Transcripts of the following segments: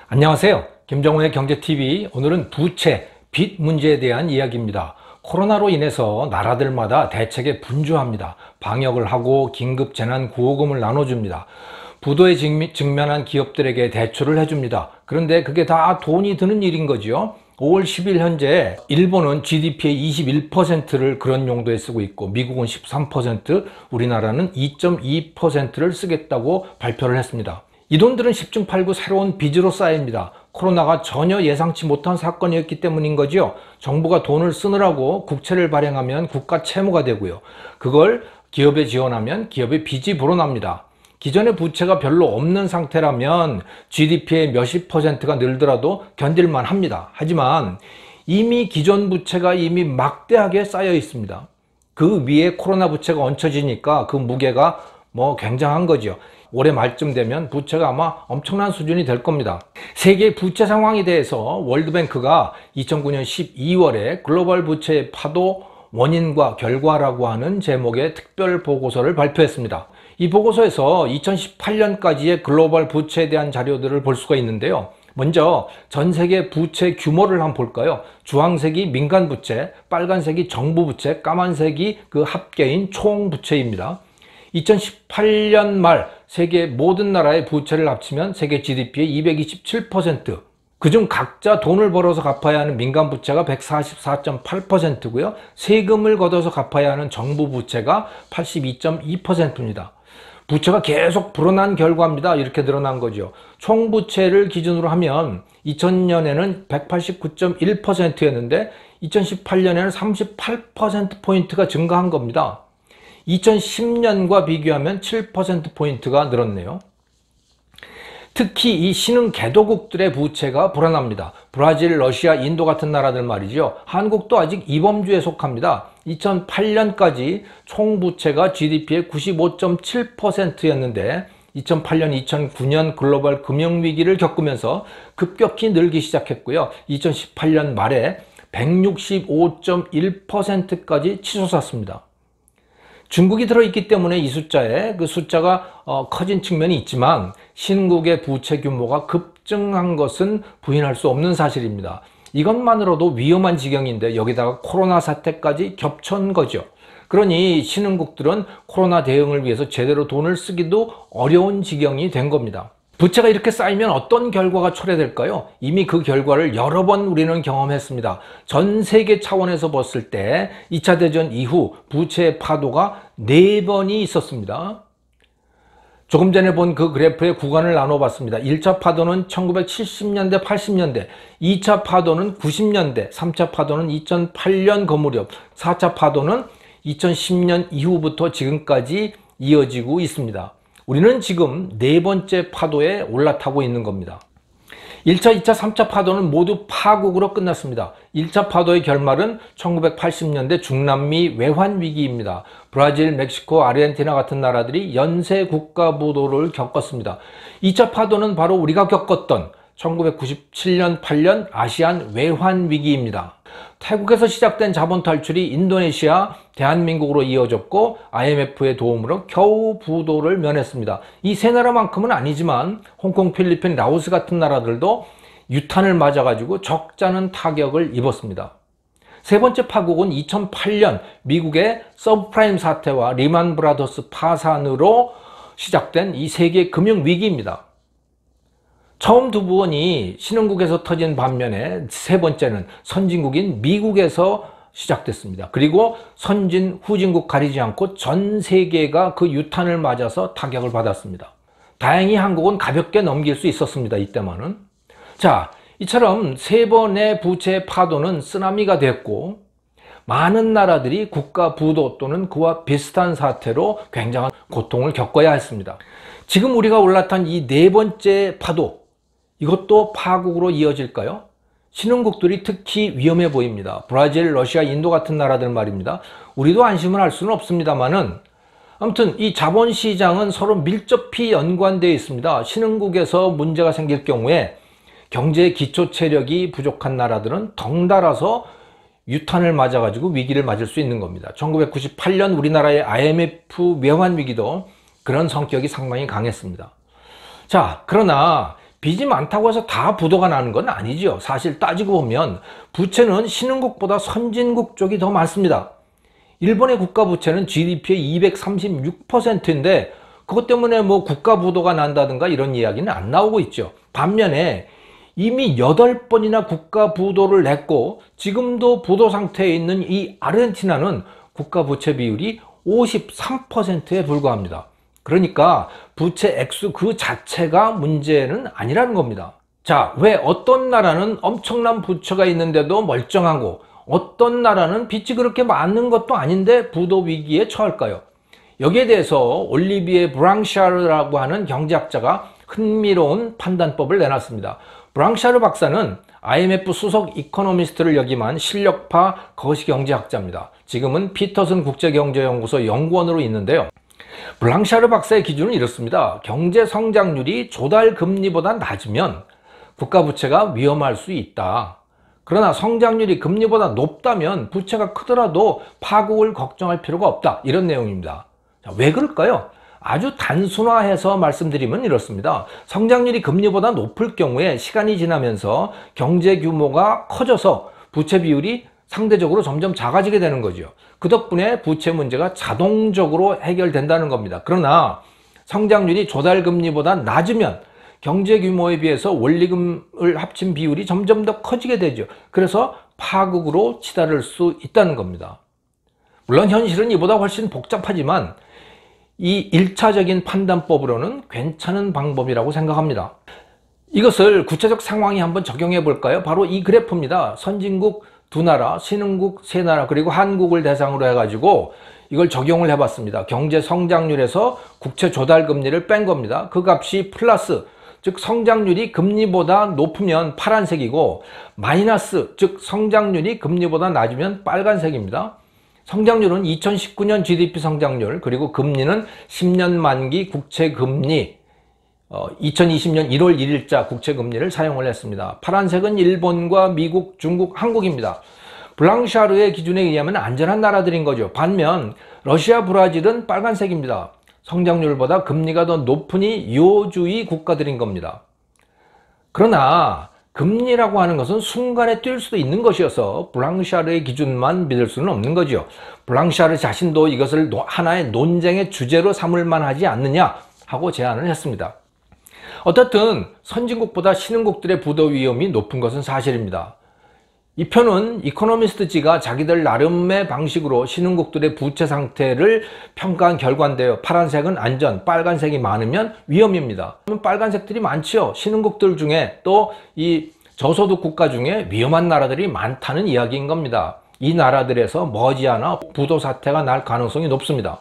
안녕하세요. 김정호의 경제TV. 오늘은 부채, 빚 문제에 대한 이야기입니다. 코로나로 인해서 나라들마다 대책에 분주합니다. 방역을 하고 긴급 재난 구호금을 나눠줍니다. 부도에 직면한 기업들에게 대출을 해줍니다. 그런데 그게 다 돈이 드는 일인 거죠. 5월 10일 현재 일본은 GDP의 21%를 그런 용도에 쓰고 있고 미국은 13%, 우리나라는 2.2%를 쓰겠다고 발표를 했습니다. 이 돈들은 10중 8구 새로운 빚으로 쌓입니다. 코로나가 전혀 예상치 못한 사건이었기 때문인 거죠. 정부가 돈을 쓰느라고 국채를 발행하면 국가 채무가 되고요. 그걸 기업에 지원하면 기업의 빚이 불어납니다. 기존의 부채가 별로 없는 상태라면 GDP의 몇십 %가 늘더라도 견딜만 합니다. 하지만 이미 기존 부채가 이미 막대하게 쌓여 있습니다. 그 위에 코로나 부채가 얹혀지니까 그 무게가 굉장한 거죠. 올해 말쯤 되면 부채가 아마 엄청난 수준이 될 겁니다. 세계 부채 상황에 대해서 월드뱅크가 2009년 12월에 글로벌 부채의 파도 원인과 결과라고 하는 제목의 특별 보고서를 발표했습니다. 이 보고서에서 2018년까지의 글로벌 부채에 대한 자료들을 볼 수가 있는데요. 먼저 전 세계 부채 규모를 한번 볼까요? 주황색이 민간 부채, 빨간색이 정부 부채, 까만색이 그 합계인 총 부채입니다. 2018년 말 세계 모든 나라의 부채를 합치면 세계 GDP의 227%, 그중 각자 돈을 벌어서 갚아야 하는 민간 부채가 144.8%고요. 세금을 걷어서 갚아야 하는 정부 부채가 82.2%입니다. 부채가 계속 불어난 결과입니다. 이렇게 늘어난 거죠. 총 부채를 기준으로 하면 2000년에는 189.1%였는데 2018년에는 38%포인트가 증가한 겁니다. 2010년과 비교하면 7%포인트가 늘었네요. 특히 이 신흥 개도국들의 부채가 불안합니다. 브라질, 러시아, 인도 같은 나라들 말이죠. 한국도 아직 이범주에 속합니다. 2008년까지 총 부채가 GDP의 95.7%였는데 2008년, 2009년 글로벌 금융위기를 겪으면서 급격히 늘기 시작했고요. 2018년 말에 165.1%까지 치솟았습니다. 중국이 들어있기 때문에 이 숫자가 커진 측면이 있지만 신국의 부채 규모가 급증한 것은 부인할 수 없는 사실입니다. 이것만으로도 위험한 지경인데 여기다가 코로나 사태까지 겹쳐온 거죠. 그러니 신흥국들은 코로나 대응을 위해서 제대로 돈을 쓰기도 어려운 지경이 된 겁니다. 부채가 이렇게 쌓이면 어떤 결과가 초래될까요? 이미 그 결과를 여러 번 우리는 경험했습니다. 전 세계 차원에서 봤을 때 2차 대전 이후 부채의 파도가 4번이 있었습니다. 조금 전에 본 그 그래프의 구간을 나눠봤습니다. 1차 파도는 1970년대, 80년대, 2차 파도는 90년대, 3차 파도는 2008년 그 무렵, 4차 파도는 2010년 이후부터 지금까지 이어지고 있습니다. 우리는 지금 4번째 파도에 올라타고 있는 겁니다. 1차, 2차, 3차 파도는 모두 파국으로 끝났습니다. 1차 파도의 결말은 1980년대 중남미 외환위기입니다. 브라질, 멕시코, 아르헨티나 같은 나라들이 연쇄 국가 부도를 겪었습니다. 2차 파도는 바로 우리가 겪었던 1997년, 8년 아시안 외환위기입니다. 태국에서 시작된 자본 탈출이 인도네시아, 대한민국으로 이어졌고 IMF의 도움으로 겨우 부도를 면했습니다. 이 세 나라만큼은 아니지만 홍콩, 필리핀, 라오스 같은 나라들도 유탄을 맞아가지고 적잖은 타격을 입었습니다. 세 번째 파국은 2008년 미국의 서브프라임 사태와 리만 브라더스 파산으로 시작된 이 세계 금융위기입니다. 처음 두 번이 신흥국에서 터진 반면에 세 번째는 선진국인 미국에서 시작됐습니다. 그리고 선진, 후진국 가리지 않고 전 세계가 그 유탄을 맞아서 타격을 받았습니다. 다행히 한국은 가볍게 넘길 수 있었습니다. 이때만은. 자, 이처럼 세 번의 부채 파도는 쓰나미가 됐고 많은 나라들이 국가 부도 또는 그와 비슷한 사태로 굉장한 고통을 겪어야 했습니다. 지금 우리가 올라탄 이 4번째 파도, 이것도 파국으로 이어질까요? 신흥국들이 특히 위험해 보입니다. 브라질, 러시아, 인도 같은 나라들 말입니다. 우리도 안심을 할 수는 없습니다만은 아무튼 이 자본시장은 서로 밀접히 연관되어 있습니다. 신흥국에서 문제가 생길 경우에 경제 기초 체력이 부족한 나라들은 덩달아서 유탄을 맞아가지고 위기를 맞을 수 있는 겁니다. 1998년 우리나라의 IMF 외환위기도 그런 성격이 상당히 강했습니다. 자, 그러나 빚이 많다고 해서 다 부도가 나는 건 아니죠. 사실 따지고 보면 부채는 신흥국보다 선진국 쪽이 더 많습니다. 일본의 국가 부채는 GDP의 236%인데 그것 때문에 뭐 국가 부도가 난다든가 이런 이야기는 안 나오고 있죠. 반면에 이미 8번이나 국가 부도를 냈고 지금도 부도 상태에 있는 이 아르헨티나는 국가 부채 비율이 53%에 불과합니다. 그러니까 부채 액수 그 자체가 문제는 아니라는 겁니다. 자, 왜 어떤 나라는 엄청난 부채가 있는데도 멀쩡하고 어떤 나라는 빚이 그렇게 많은 것도 아닌데 부도 위기에 처할까요? 여기에 대해서 올리비에 브랑샤르라고 하는 경제학자가 흥미로운 판단법을 내놨습니다. 브랑샤르 박사는 IMF 수석 이코노미스트를 역임한 실력파 거시경제학자입니다. 지금은 피터슨 국제경제연구소 연구원으로 있는데요. 브랑샤르 박사의 기준은 이렇습니다. 경제 성장률이 조달 금리보다 낮으면 국가 부채가 위험할 수 있다. 그러나 성장률이 금리보다 높다면 부채가 크더라도 파국을 걱정할 필요가 없다. 이런 내용입니다. 자, 왜 그럴까요? 아주 단순화해서 말씀드리면 이렇습니다. 성장률이 금리보다 높을 경우에 시간이 지나면서 경제 규모가 커져서 부채 비율이 상대적으로 점점 작아지게 되는 거죠. 그 덕분에 부채 문제가 자동적으로 해결된다는 겁니다. 그러나 성장률이 조달금리보다 낮으면 경제 규모에 비해서 원리금을 합친 비율이 점점 더 커지게 되죠. 그래서 파국으로 치달을 수 있다는 겁니다. 물론 현실은 이보다 훨씬 복잡하지만 이 1차적인 판단법으로는 괜찮은 방법이라고 생각합니다. 이것을 구체적 상황에 한번 적용해 볼까요? 바로 이 그래프입니다. 선진국 2나라, 신흥국 3나라, 그리고 한국을 대상으로 해가지고 이걸 적용을 해봤습니다. 경제 성장률에서 국채 조달 금리를 뺀 겁니다. 그 값이 플러스, 즉 성장률이 금리보다 높으면 파란색이고 마이너스, 즉 성장률이 금리보다 낮으면 빨간색입니다. 성장률은 2019년 GDP 성장률, 그리고 금리는 10년 만기 국채금리, 2020년 1월 1일자 국채금리를 사용을 했습니다. 파란색은 일본과 미국, 중국, 한국입니다. 블랑샤르의 기준에 의하면 안전한 나라들인 거죠. 반면 러시아, 브라질은 빨간색입니다. 성장률보다 금리가 더 높으니 요주의 국가들인 겁니다. 그러나 금리라고 하는 것은 순간에 뛸 수도 있는 것이어서 블랑샤르의 기준만 믿을 수는 없는 거죠. 블랑샤르 자신도 이것을 하나의 논쟁의 주제로 삼을 만하지 않느냐 하고 제안을 했습니다. 어떻든 선진국보다 신흥국들의 부도 위험이 높은 것은 사실입니다. 이 편은 이코노미스트지가 자기들 나름의 방식으로 신흥국들의 부채 상태를 평가한 결과인데요. 파란색은 안전, 빨간색이 많으면 위험입니다. 빨간색들이 많지요. 신흥국들 중에 또 이 저소득 국가 중에 위험한 나라들이 많다는 이야기인 겁니다. 이 나라들에서 머지않아 부도 사태가 날 가능성이 높습니다.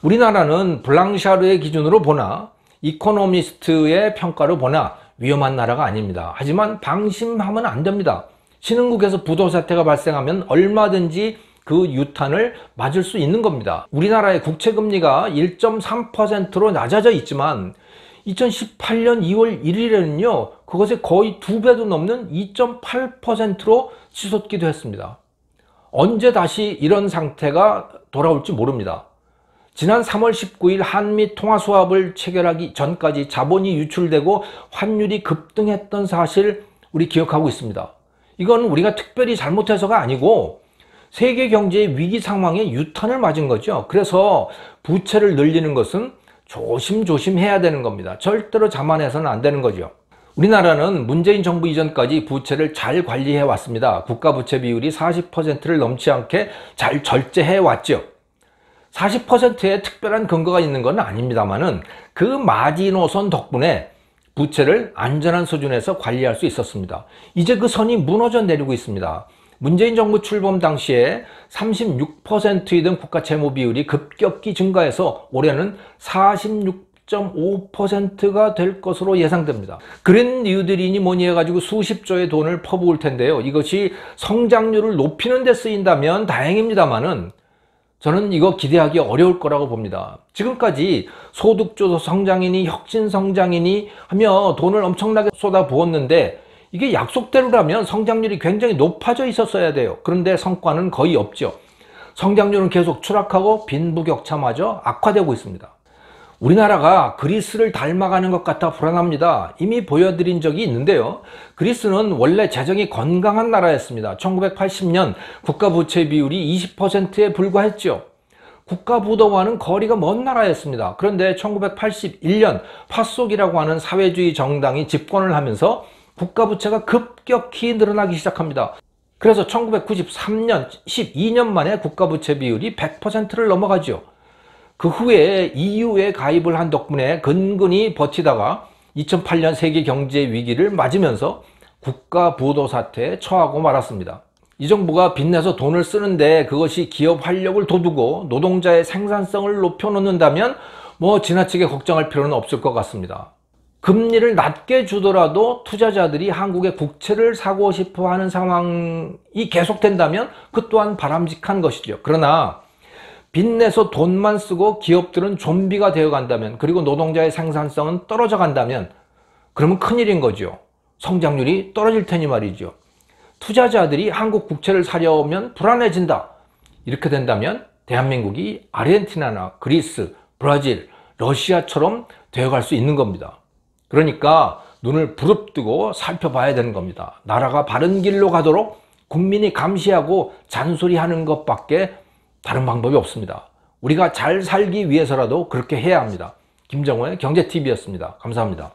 우리나라는 블랑샤르의 기준으로 보나 이코노미스트의 평가로 보나 위험한 나라가 아닙니다. 하지만 방심하면 안 됩니다. 신흥국에서 부도 사태가 발생하면 얼마든지 그 유탄을 맞을 수 있는 겁니다. 우리나라의 국채금리가 1.3%로 낮아져 있지만 2018년 2월 1일에는요 그것의 거의 2배도 넘는 2.8%로 치솟기도 했습니다. 언제 다시 이런 상태가 돌아올지 모릅니다. 지난 3월 19일 한미 통화수합을 체결하기 전까지 자본이 유출되고 환율이 급등했던 사실 우리 기억하고 있습니다. 이건 우리가 특별히 잘못해서가 아니고 세계 경제의 위기 상황에 유탄을 맞은 거죠. 그래서 부채를 늘리는 것은 조심조심 해야 되는 겁니다. 절대로 자만해서는 안 되는 거죠. 우리나라는 문재인 정부 이전까지 부채를 잘 관리해 왔습니다. 국가 부채 비율이 40%를 넘지 않게 잘 절제해 왔죠. 40%의 특별한 근거가 있는 건 아닙니다만은 그 마지노선 덕분에 부채를 안전한 수준에서 관리할 수 있었습니다. 이제 그 선이 무너져 내리고 있습니다. 문재인 정부 출범 당시에 36%이던 국가 채무 비율이 급격히 증가해서 올해는 46.5%가 될 것으로 예상됩니다. 그런 이유들이니 뭐니 해가지고 수십조의 돈을 퍼부을 텐데요. 이것이 성장률을 높이는 데 쓰인다면 다행입니다만은 저는 이거 기대하기 어려울 거라고 봅니다. 지금까지 소득주도 성장이니 혁신 성장이니 하며 돈을 엄청나게 쏟아부었는데 이게 약속대로라면 성장률이 굉장히 높아져 있었어야 돼요. 그런데 성과는 거의 없죠. 성장률은 계속 추락하고 빈부격차마저 악화되고 있습니다. 우리나라가 그리스를 닮아가는 것 같아 불안합니다. 이미 보여드린 적이 있는데요. 그리스는 원래 재정이 건강한 나라였습니다. 1980년 국가부채 비율이 20%에 불과했죠. 국가부도와는 거리가 먼 나라였습니다. 그런데 1981년 파속이라고 하는 사회주의 정당이 집권을 하면서 국가부채가 급격히 늘어나기 시작합니다. 그래서 1993년 12년 만에 국가부채 비율이 100%를 넘어가죠. 그 후에 EU에 가입을 한 덕분에 근근히 버티다가 2008년 세계 경제 위기를 맞으면서 국가부도 사태에 처하고 말았습니다. 이 정부가 빚내서 돈을 쓰는데 그것이 기업 활력을 돋우고 노동자의 생산성을 높여놓는다면 지나치게 걱정할 필요는 없을 것 같습니다. 금리를 낮게 주더라도 투자자들이 한국의 국채를 사고 싶어 하는 상황이 계속된다면 그 또한 바람직한 것이죠. 그러나 빚내서 돈만 쓰고 기업들은 좀비가 되어 간다면, 그리고 노동자의 생산성은 떨어져 간다면 그러면 큰일인 거죠. 성장률이 떨어질 테니 말이죠. 투자자들이 한국 국채를 사려면 불안해진다. 이렇게 된다면 대한민국이 아르헨티나나 그리스, 브라질, 러시아처럼 되어갈 수 있는 겁니다. 그러니까 눈을 부릅뜨고 살펴봐야 되는 겁니다. 나라가 바른 길로 가도록 국민이 감시하고 잔소리하는 것밖에 다른 방법이 없습니다. 우리가 잘 살기 위해서라도 그렇게 해야 합니다. 김정호의 경제TV였습니다. 감사합니다.